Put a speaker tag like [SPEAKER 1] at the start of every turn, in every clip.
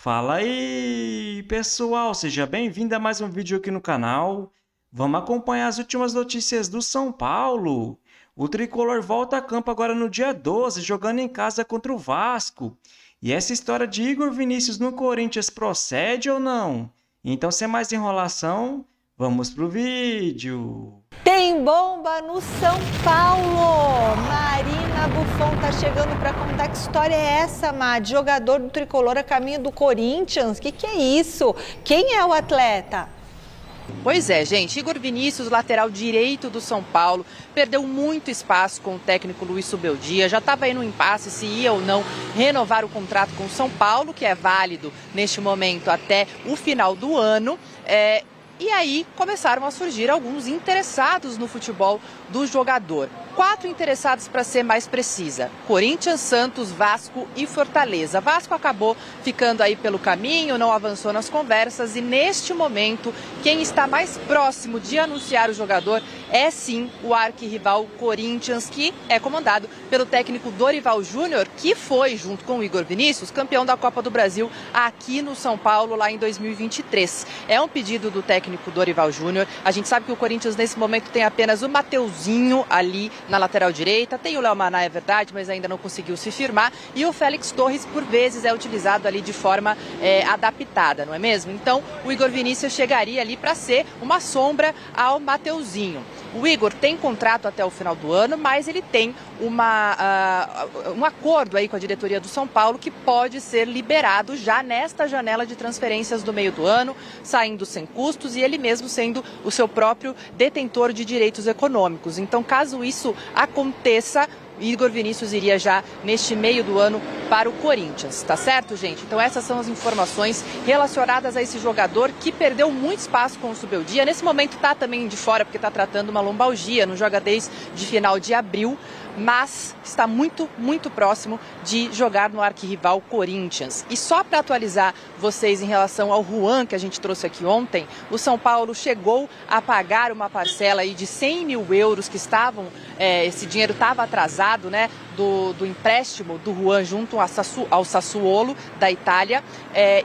[SPEAKER 1] Fala aí, pessoal! Seja bem-vindo a mais um vídeo aqui no canal. Vamos acompanhar as últimas notícias do São Paulo. O Tricolor volta a campo agora no dia 12, jogando em casa contra o Vasco. E essa história de Igor Vinícius no Corinthians procede ou não? Então, sem mais enrolação, vamos pro vídeo.
[SPEAKER 2] Tem bomba no São Paulo! Marina Buffon tá chegando para contar que história é essa, Mad? Jogador do Tricolor a caminho do Corinthians? Que é isso? Quem é o atleta?
[SPEAKER 3] Pois é, gente, Igor Vinícius, lateral direito do São Paulo, perdeu muito espaço com o técnico Luiz Subeldia, já estava aí no impasse se ia ou não renovar o contrato com o São Paulo, que é válido neste momento até o final do ano. E aí começaram a surgir alguns interessados no futebol do jogador. 4 interessados para ser mais precisa: Corinthians, Santos, Vasco e Fortaleza. Vasco acabou ficando aí pelo caminho, não avançou nas conversas e neste momento quem está mais próximo de anunciar o jogador é sim o arquirrival Corinthians, que é comandado pelo técnico Dorival Júnior, que foi, junto com o Igor Vinícius, campeão da Copa do Brasil aqui no São Paulo lá em 2023. É um pedido do técnico Dorival Júnior. A gente sabe que o Corinthians nesse momento tem apenas o Mateuzinho ali na lateral direita, tem o Léo Maná, é verdade, mas ainda não conseguiu se firmar, e o Félix Torres, por vezes, é utilizado ali de forma adaptada, não é mesmo? Então, o Igor Vinícius chegaria ali para ser uma sombra ao Mateuzinho. O Igor tem contrato até o final do ano, mas ele tem um acordo aí com a diretoria do São Paulo que pode ser liberado já nesta janela de transferências do meio do ano, saindo sem custos e ele mesmo sendo o seu próprio detentor de direitos econômicos. Então, caso isso aconteça, Igor Vinícius iria já neste meio do ano para o Corinthians, tá certo, gente? Então essas são as informações relacionadas a esse jogador que perdeu muito espaço com o Subeldia. Nesse momento está também de fora porque está tratando uma lombalgia, não joga desde final de abril, mas está muito, muito próximo de jogar no arquirrival Corinthians. E só para atualizar vocês em relação ao Juan, que a gente trouxe aqui ontem, o São Paulo chegou a pagar uma parcela aí de 100 mil euros que estavam, esse dinheiro estava atrasado, né, do empréstimo do Juan junto ao Sassuolo da Itália,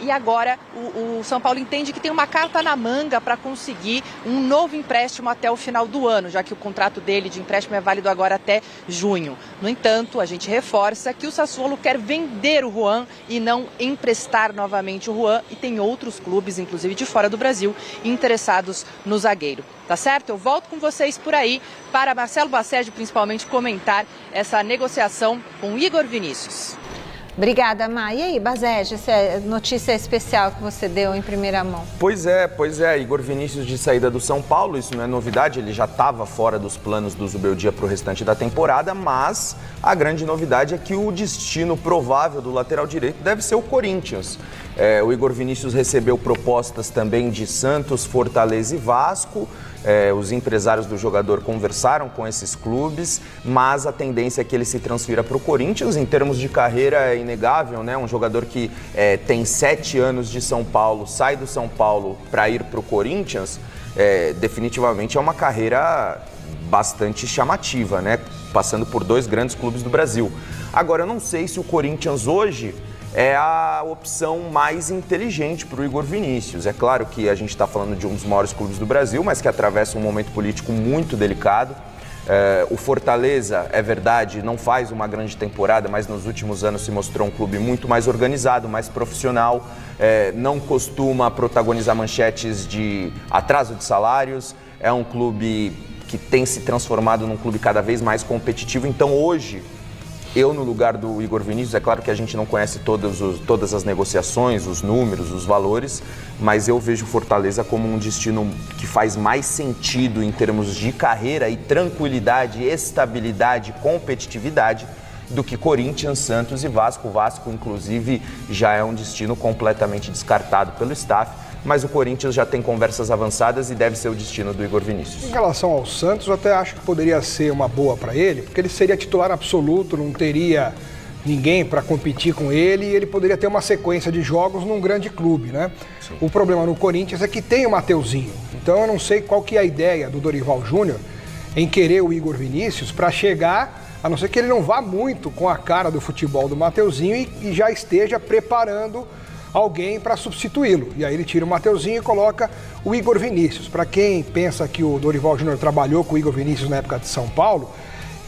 [SPEAKER 3] e agora o São Paulo entende que tem uma carta na manga para conseguir um novo empréstimo até o final do ano, já que o contrato dele de empréstimo é válido agora até junho. No entanto, a gente reforça que o Sassuolo quer vender o Juan e não emprestar novamente o Juan, e tem outros clubes, inclusive de fora do Brasil, interessados no zagueiro. Tá certo? Eu volto com vocês por aí para Marcelo Bassege, principalmente, comentar essa negociação com Igor Vinícius.
[SPEAKER 2] Obrigada, Ma. E aí, Bassege, essa notícia especial que você deu em primeira mão?
[SPEAKER 4] Pois é. Igor Vinícius de saída do São Paulo, isso não é novidade, ele já estava fora dos planos do Zubeldia para o restante da temporada, mas a grande novidade é que o destino provável do lateral direito deve ser o Corinthians. O Igor Vinícius recebeu propostas também de Santos, Fortaleza e Vasco. Os empresários do jogador conversaram com esses clubes, mas a tendência é que ele se transfira para o Corinthians. Em termos de carreira, é inegável, né? Um jogador que tem 7 anos de São Paulo, sai do São Paulo para ir para o Corinthians, definitivamente é uma carreira bastante chamativa, né? Passando por 2 grandes clubes do Brasil. Agora, eu não sei se o Corinthians hoje é a opção mais inteligente para o Igor Vinícius. É claro que a gente está falando de um dos maiores clubes do Brasil, mas que atravessa um momento político muito delicado. O Fortaleza, é verdade, não faz uma grande temporada, mas nos últimos anos se mostrou um clube muito mais organizado, mais profissional, não costuma protagonizar manchetes de atraso de salários, é um clube que tem se transformado num clube cada vez mais competitivo. Então hoje, eu, no lugar do Igor Vinícius, é claro que a gente não conhece todas as negociações, os números, os valores, mas eu vejo Fortaleza como um destino que faz mais sentido em termos de carreira e tranquilidade, estabilidade, competitividade, do que Corinthians, Santos e Vasco. O Vasco, inclusive, já é um destino completamente descartado pelo staff, mas o Corinthians já tem conversas avançadas e deve ser o destino do Igor Vinícius.
[SPEAKER 5] Em relação ao Santos, eu até acho que poderia ser uma boa para ele, porque ele seria titular absoluto, não teria ninguém para competir com ele e ele poderia ter uma sequência de jogos num grande clube, né? Sim. O problema no Corinthians é que tem o Mateuzinho, então eu não sei qual que é a ideia do Dorival Júnior em querer o Igor Vinícius para chegar, a não ser que ele não vá muito com a cara do futebol do Mateuzinho e já esteja preparando alguém para substituí-lo. E aí ele tira o Mateuzinho e coloca o Igor Vinícius. Para quem pensa que o Dorival Júnior trabalhou com o Igor Vinícius na época de São Paulo,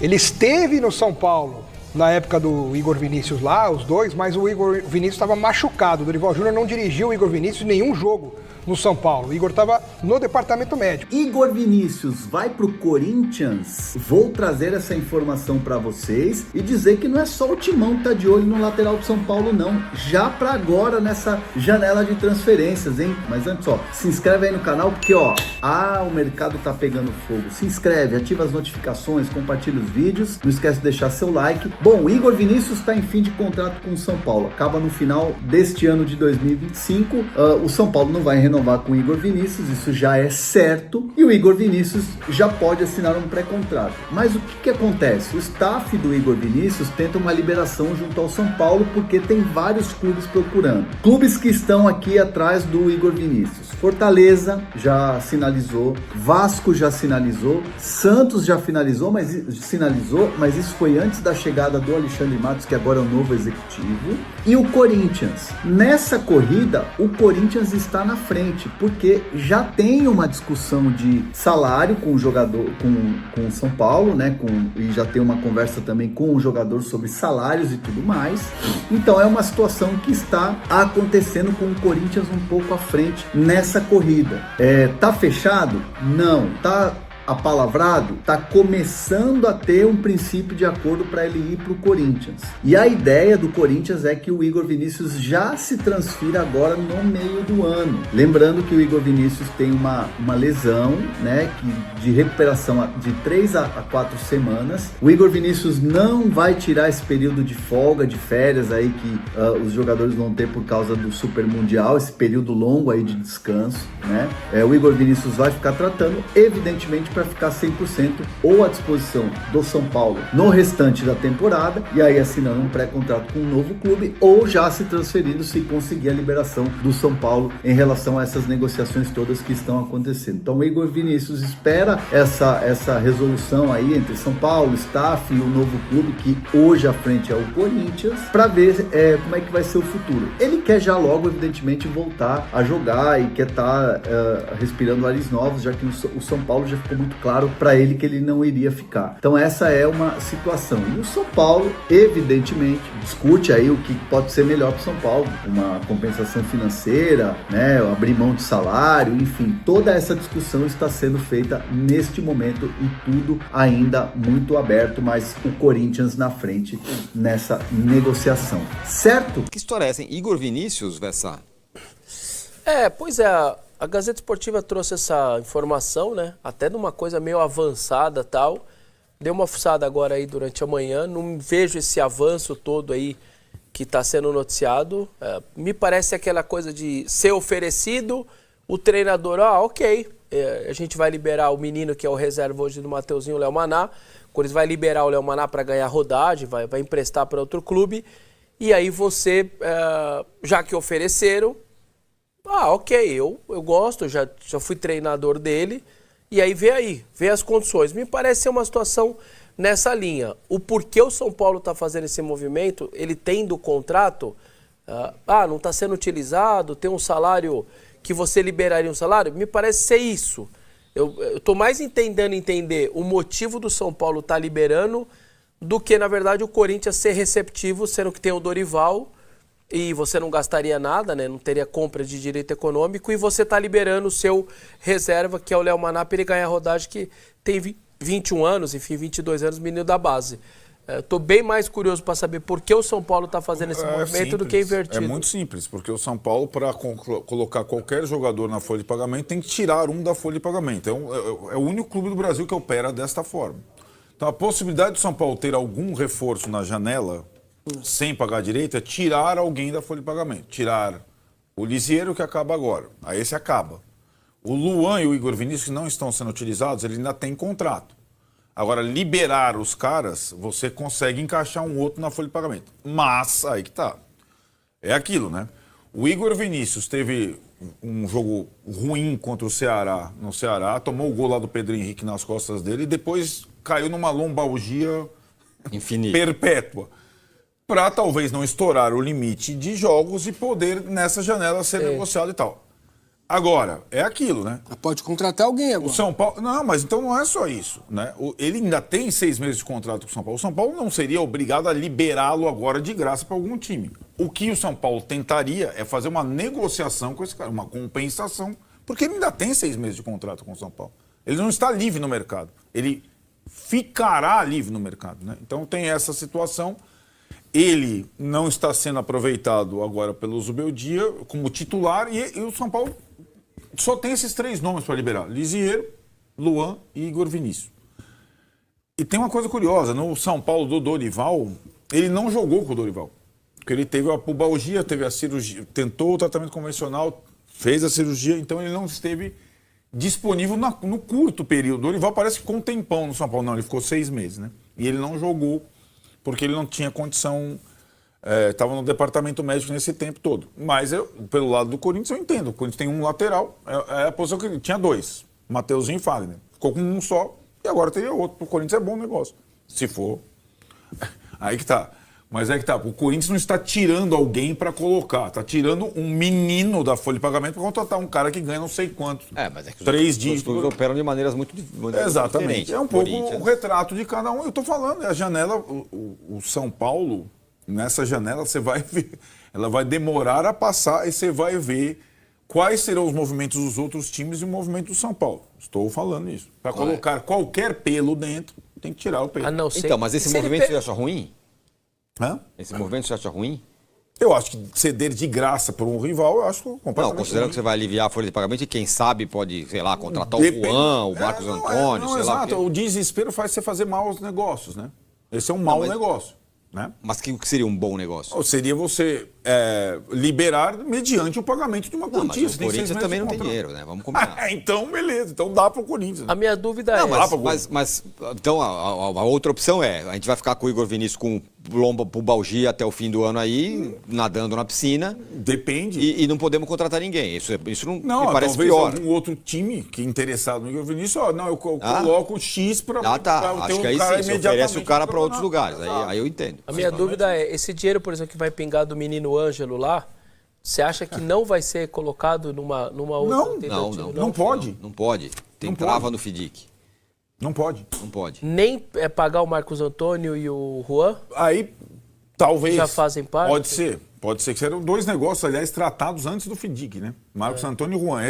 [SPEAKER 5] ele esteve no São Paulo na época do Igor Vinícius lá, os dois, mas o Igor Vinícius estava machucado. O Dorival Júnior não dirigiu o Igor Vinícius em nenhum jogo no São Paulo. O Igor estava no departamento médico.
[SPEAKER 6] Igor Vinícius vai pro Corinthians? Vou trazer essa informação para vocês e dizer que não é só o Timão que tá de olho no lateral do São Paulo, não. Já para agora nessa janela de transferências, hein? Mas antes, ó, se inscreve aí no canal porque, ó, o mercado tá pegando fogo. Se inscreve, ativa as notificações, compartilha os vídeos. Não esquece de deixar seu like. Bom, o Igor Vinícius está em fim de contrato com o São Paulo. Acaba no final deste ano de 2025. O São Paulo não vai renovar com o Igor Vinícius, isso já é certo. E o Igor Vinícius já pode assinar um pré-contrato. Mas o que acontece? O staff do Igor Vinícius tenta uma liberação junto ao São Paulo porque tem vários clubes procurando. Clubes que estão aqui atrás do Igor Vinícius. Fortaleza já sinalizou, Vasco já sinalizou, Santos já sinalizou, mas isso foi antes da chegada do Alexandre Matos, que agora é o novo executivo, e o Corinthians. Nessa corrida, o Corinthians está na frente, porque já tem uma discussão de salário com o jogador, com o São Paulo, né? E já tem uma conversa também com o jogador sobre salários e tudo mais. Então é uma situação que está acontecendo com o Corinthians um pouco à frente nessa corrida. Tá fechado? Não. Tá apalavrado? Tá começando a ter um princípio de acordo para ele ir para o Corinthians. E a ideia do Corinthians é que o Igor Vinícius já se transfira agora no meio do ano. Lembrando que o Igor Vinícius tem uma lesão, né, de recuperação de 3 a 4 semanas. O Igor Vinícius não vai tirar esse período de folga, de férias aí que os jogadores vão ter por causa do Super Mundial, esse período longo aí de descanso, né? O Igor Vinícius vai ficar tratando, evidentemente, para ficar 100% ou à disposição do São Paulo no restante da temporada, e aí assinando um pré-contrato com um novo clube, ou já se transferindo se conseguir a liberação do São Paulo em relação a essas negociações todas que estão acontecendo. Então o Igor Vinícius espera essa resolução aí entre São Paulo, staff e o novo clube, que hoje à frente é o Corinthians, para ver como é que vai ser o futuro. Ele quer já logo, evidentemente, voltar a jogar e quer estar respirando ares novos, já que o São Paulo já ficou muito claro para ele que ele não iria ficar. Então essa é uma situação. E o São Paulo, evidentemente, discute aí o que pode ser melhor para o São Paulo, uma compensação financeira, né, abrir mão de salário, enfim, toda essa discussão está sendo feita neste momento e tudo ainda muito aberto, mas o Corinthians na frente nessa negociação. Certo?
[SPEAKER 7] Que história é essa, hein? Igor Vinícius, Vessar?
[SPEAKER 8] Pois é. A Gazeta Esportiva trouxe essa informação, né? Até de uma coisa meio avançada e tal. Dei uma fuçada agora aí durante a manhã. Não vejo esse avanço todo aí que está sendo noticiado. Me parece aquela coisa de ser oferecido, o treinador, ok, a gente vai liberar o menino que é o reserva hoje do Mateuzinho, o Léo Maná. Quando eles vai liberar o Léo Maná para ganhar rodagem, vai emprestar para outro clube. E aí você, já que ofereceram, ok, eu gosto, já fui treinador dele, e aí vê as condições. Me parece ser uma situação nessa linha. O porquê o São Paulo está fazendo esse movimento, ele tem do contrato, não está sendo utilizado, tem um salário que você liberaria um salário, me parece ser isso. Eu estou mais tentando entender o motivo do São Paulo estar liberando do que, na verdade, o Corinthians ser receptivo, sendo que tem o Dorival, e você não gastaria nada, né? Não teria compra de direito econômico, e você está liberando o seu reserva, que é o Léo Maná, para ele ganhar rodagem, que tem 21 anos, enfim, 22 anos, menino da base. Estou bem mais curioso para saber por que o São Paulo está fazendo esse movimento do que invertido.
[SPEAKER 9] É muito simples, porque o São Paulo, para colocar qualquer jogador na folha de pagamento, tem que tirar um da folha de pagamento. É o único clube do Brasil que opera desta forma. Então, a possibilidade do São Paulo ter algum reforço na janela, sem pagar direito, é tirar alguém da folha de pagamento. Tirar o Lisieiro, que acaba agora. Aí esse acaba. O Luan e o Igor Vinícius, que não estão sendo utilizados, ele ainda tem contrato. Agora, liberar os caras, você consegue encaixar um outro na folha de pagamento. Mas, aí que tá. É aquilo, né? O Igor Vinícius teve um jogo ruim contra o Ceará, no Ceará, tomou o gol lá do Pedro Henrique nas costas dele e depois caiu numa lombalgia infinita, perpétua. para talvez não estourar o limite de jogos e poder nessa janela ser negociado e tal. Agora, é aquilo, né?
[SPEAKER 10] Pode contratar alguém agora.
[SPEAKER 9] O São Paulo... Não, mas então não é só isso, né? Ele ainda tem 6 meses de contrato com o São Paulo. O São Paulo não seria obrigado a liberá-lo agora de graça para algum time. O que o São Paulo tentaria é fazer uma negociação com esse cara, uma compensação, porque ele ainda tem 6 meses de contrato com o São Paulo. Ele não está livre no mercado. Ele ficará livre no mercado, né? Então tem essa situação. Ele não está sendo aproveitado agora pelo Zubeldia como titular e o São Paulo só tem esses 3 nomes para liberar: Lisieiro, Luan e Igor Vinícius. E tem uma coisa curiosa, no São Paulo do Dorival, ele não jogou com o Dorival. Porque ele teve a pubalgia, teve a cirurgia, tentou o tratamento convencional, fez a cirurgia, então ele não esteve disponível no curto período. O Dorival parece que ficou um tempão no São Paulo. Não, ele ficou 6 meses, né? E ele não jogou porque ele não tinha condição... Estava no departamento médico nesse tempo todo. Mas pelo lado do Corinthians eu entendo. O Corinthians tem um lateral, é a posição que ele tinha 2, Mateuzinho e Fagner. Ficou com um só e agora teria outro. O Corinthians é bom negócio. Se for. Aí que tá. Mas é que tá. O Corinthians não está tirando alguém para colocar. Está tirando um menino da folha de pagamento para contratar um cara que ganha não sei quantos.
[SPEAKER 7] Mas é que
[SPEAKER 9] 3 dígitos.
[SPEAKER 7] Os clubes operam de maneiras muito
[SPEAKER 9] Exatamente.
[SPEAKER 7] diferentes.
[SPEAKER 9] É um pouco o retrato de cada um. Eu estou falando, é a janela, o São Paulo, nessa janela, você vai ver, ela vai demorar a passar e você vai ver quais serão os movimentos dos outros times e o movimento do São Paulo. Estou falando isso. Para colocar qualquer pelo dentro, tem que tirar o pelo.
[SPEAKER 7] Então, mas esse movimento você acha ruim?
[SPEAKER 9] Hã?
[SPEAKER 7] Esse movimento você acha ruim?
[SPEAKER 9] Eu acho que ceder de graça por um rival, eu acho completamente
[SPEAKER 7] Não, considerando
[SPEAKER 9] ruim.
[SPEAKER 7] que você vai aliviar a folha de pagamento e quem sabe pode, sei lá, contratar o Juan, o Marcos Antônio, sei lá.
[SPEAKER 9] Exato, o desespero faz você fazer maus negócios, né? Esse é um mau negócio. Né?
[SPEAKER 7] Mas o que seria um bom negócio?
[SPEAKER 9] Ou seria você liberar mediante o pagamento de uma quantia.
[SPEAKER 7] Mas o Corinthians também não tem dinheiro, né? Vamos combinar.
[SPEAKER 9] Então, beleza. Então dá para o Corinthians.
[SPEAKER 8] A minha dúvida é...
[SPEAKER 7] Mas então a outra opção é, a gente vai ficar com o Igor Vinícius com pubalgia até o fim do ano aí, nadando na piscina.
[SPEAKER 9] Depende.
[SPEAKER 7] E não podemos contratar ninguém. Isso não me parece
[SPEAKER 9] talvez
[SPEAKER 7] pior.
[SPEAKER 9] Algum outro time que é interessado no Igor Vinícius, eu coloco X para
[SPEAKER 7] acho que aí sim, você oferece o cara para outros lugares. Aí eu entendo.
[SPEAKER 8] A minha dúvida é, esse dinheiro, por exemplo, que vai pingar do menino Ângelo lá, você acha que não vai ser colocado numa outra alternativa?
[SPEAKER 9] Não pode.
[SPEAKER 7] Não pode. Tem trava no FIDIC.
[SPEAKER 9] Não pode.
[SPEAKER 7] Não pode.
[SPEAKER 8] Nem pagar o Marcos Antônio e o Juan?
[SPEAKER 9] Aí, talvez...
[SPEAKER 8] Já fazem parte?
[SPEAKER 9] Pode ser. Pode ser que serão 2 negócios, aliás, tratados antes do FIDIC, né? Marcos Antônio e Juan.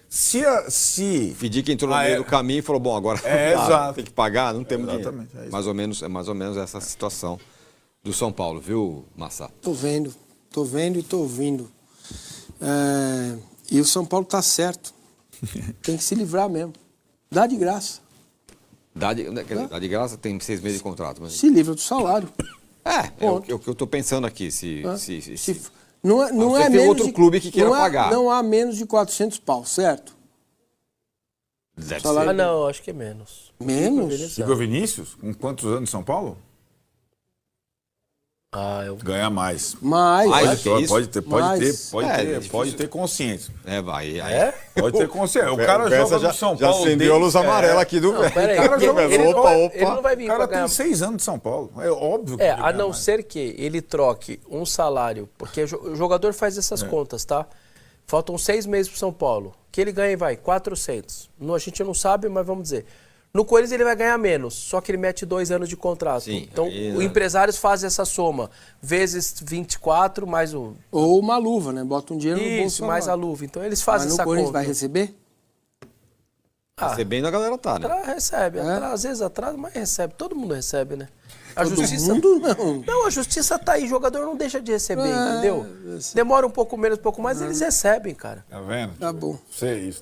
[SPEAKER 9] Se
[SPEAKER 7] o FIDIC entrou no meio do caminho e falou, bom, agora tem que pagar, não temos dinheiro. Mais ou menos essa situação do São Paulo, viu, Massa?
[SPEAKER 10] Tô vendo e tô ouvindo. E o São Paulo tá certo. Tem que se livrar mesmo. Dá de graça.
[SPEAKER 7] Dá de graça, tem 6 meses de contrato. Mas...
[SPEAKER 10] Se livra do salário.
[SPEAKER 7] É o que eu tô pensando aqui.
[SPEAKER 10] Não é
[SPEAKER 7] tem
[SPEAKER 10] menos
[SPEAKER 7] outro clube que queira pagar.
[SPEAKER 10] Não há menos de 400 pau, certo?
[SPEAKER 7] Deve
[SPEAKER 10] Salário
[SPEAKER 7] ser.
[SPEAKER 8] Não, acho que é menos.
[SPEAKER 10] Menos?
[SPEAKER 9] Igor Vinícius, com quantos anos em São Paulo? Ganha mais. Pode ter consciência.
[SPEAKER 7] Vai.
[SPEAKER 9] Pode ter consciência. O cara joga no São Paulo.
[SPEAKER 7] Já acendeu a luz amarela aqui do velho.
[SPEAKER 8] Peraí, ele não vai vir
[SPEAKER 9] O cara
[SPEAKER 8] pagar...
[SPEAKER 9] tem 6 anos de São Paulo. É óbvio que ele
[SPEAKER 8] a não
[SPEAKER 9] mais.
[SPEAKER 8] ser que ele troque um salário, porque o jogador faz essas contas, tá? Faltam 6 meses pro São Paulo. Que ele ganha, 400. A gente não sabe, mas vamos dizer. No Corinthians ele vai ganhar menos, só que ele mete 2 anos de contrato.
[SPEAKER 7] Sim,
[SPEAKER 8] então, os empresários fazem essa soma, vezes 24, mais o...
[SPEAKER 10] Ou uma luva, né? Bota um dinheiro no bolso.
[SPEAKER 8] Isso, mais a luva. Então, eles fazem essa conta.
[SPEAKER 10] Mas no Corinthians vai receber?
[SPEAKER 7] Recebendo a galera tá, né?
[SPEAKER 8] Recebe. Às vezes atrasa, mas recebe. Todo mundo recebe, né? A
[SPEAKER 10] Todo
[SPEAKER 8] justiça...
[SPEAKER 10] mundo não.
[SPEAKER 8] Não, a justiça tá aí. O jogador não deixa de receber, entendeu? Demora um pouco menos, um pouco mais, eles recebem, cara.
[SPEAKER 9] Tá vendo?
[SPEAKER 10] Tá bom.
[SPEAKER 9] Sei isso.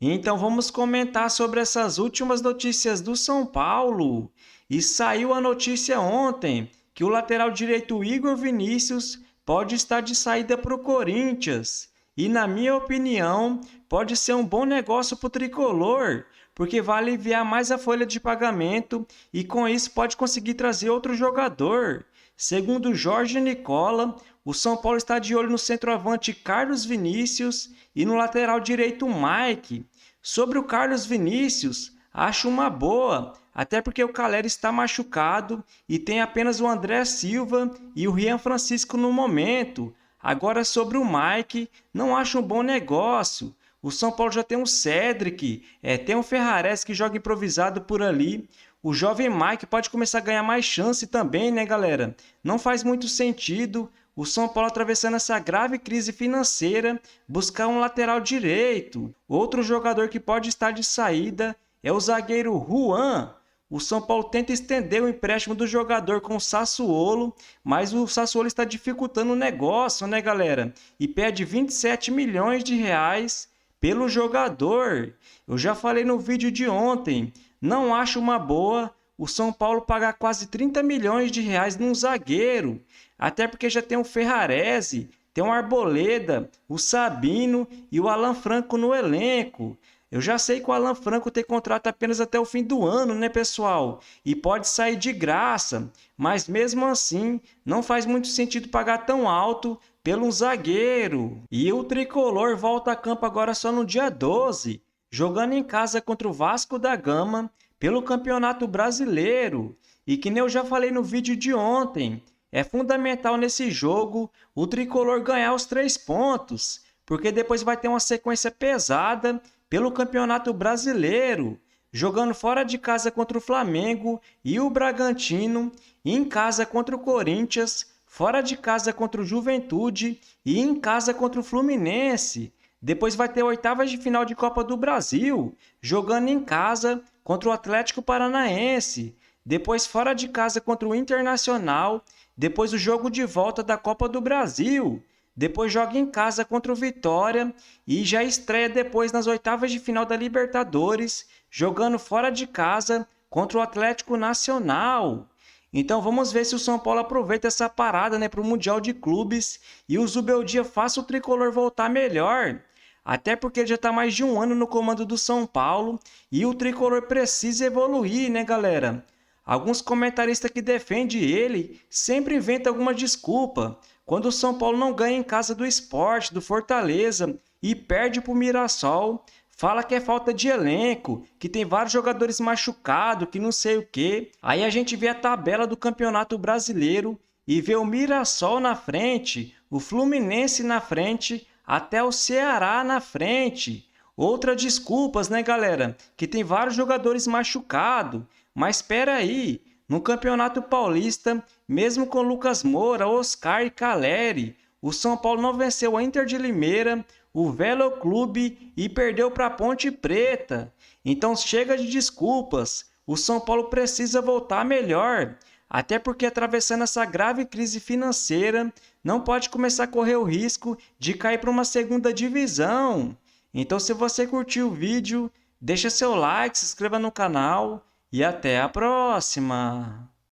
[SPEAKER 1] Então vamos comentar sobre essas últimas notícias do São Paulo. E saiu a notícia ontem que o lateral direito Igor Vinícius pode estar de saída para o Corinthians. E na minha opinião, pode ser um bom negócio para o tricolor, porque vai aliviar mais a folha de pagamento e com isso pode conseguir trazer outro jogador. Segundo Jorge Nicola, o São Paulo está de olho no centroavante Carlos Vinícius e no lateral direito Mike. Sobre o Carlos Vinícius, Acho uma boa, até porque o Calleri está machucado e tem apenas o André Silva e o Rian Francisco no momento. Agora sobre o Mike, não acho um bom negócio. O São Paulo já tem um Cedric, tem um Ferrares que joga improvisado por ali. O jovem Mike pode começar a ganhar mais chance também, né, galera? Não faz muito sentido o São Paulo atravessando essa grave crise financeira, buscar um lateral direito. Outro jogador que pode estar de saída é o zagueiro Juan. O São Paulo tenta estender o empréstimo do jogador com o Sassuolo, mas o Sassuolo está dificultando o negócio, né, galera? E pede 27 milhões de reais pelo jogador. Eu já falei no vídeo de ontem, não acho uma boa o São Paulo pagar quase 30 milhões de reais num zagueiro, até porque já tem o Ferrarese, tem o Arboleda, o Sabino e o Alan Franco no elenco. Eu já sei que o Alan Franco tem contrato apenas até o fim do ano, né, pessoal? E pode sair de graça, mas mesmo assim não faz muito sentido pagar tão alto pelo zagueiro. E o Tricolor volta a campo agora só no dia 12, jogando em casa contra o Vasco da Gama pelo Campeonato Brasileiro. E que nem eu já falei no vídeo de ontem, é fundamental nesse jogo o Tricolor ganhar os 3 pontos, porque depois vai ter uma sequência pesada pelo Campeonato Brasileiro, jogando fora de casa contra o Flamengo e o Bragantino, em casa contra o Corinthians, fora de casa contra o Juventude e em casa contra o Fluminense. Depois vai ter oitavas de final de Copa do Brasil, jogando em casa contra o Atlético Paranaense. Depois fora de casa contra o Internacional. Depois o jogo de volta da Copa do Brasil. Depois joga em casa contra o Vitória e já estreia depois nas oitavas de final da Libertadores, jogando fora de casa contra o Atlético Nacional. Então vamos ver se o São Paulo aproveita essa parada, né, para o Mundial de Clubes e o Zubeldia faça o Tricolor voltar melhor. Até porque ele já está mais de um ano no comando do São Paulo e o Tricolor precisa evoluir, né, galera? Alguns comentaristas que defendem ele sempre inventam alguma desculpa. Quando o São Paulo não ganha em casa do Sport, do Fortaleza e perde para o Mirassol, fala que é falta de elenco, que tem vários jogadores machucados, que não sei o quê. Aí a gente vê a tabela do Campeonato Brasileiro e vê o Mirassol na frente, o Fluminense na frente, até o Ceará na frente. Outra desculpas, né, galera? Que tem vários jogadores machucados. Mas espera aí, no Campeonato Paulista, mesmo com Lucas Moura, Oscar e Calleri, o São Paulo não venceu a Inter de Limeira, o Velo Clube e perdeu para a Ponte Preta. Então chega de desculpas, o São Paulo precisa voltar melhor. Até porque atravessando essa grave crise financeira, não pode começar a correr o risco de cair para uma segunda divisão. Então se você curtiu o vídeo, deixa seu like, se inscreva no canal e até a próxima!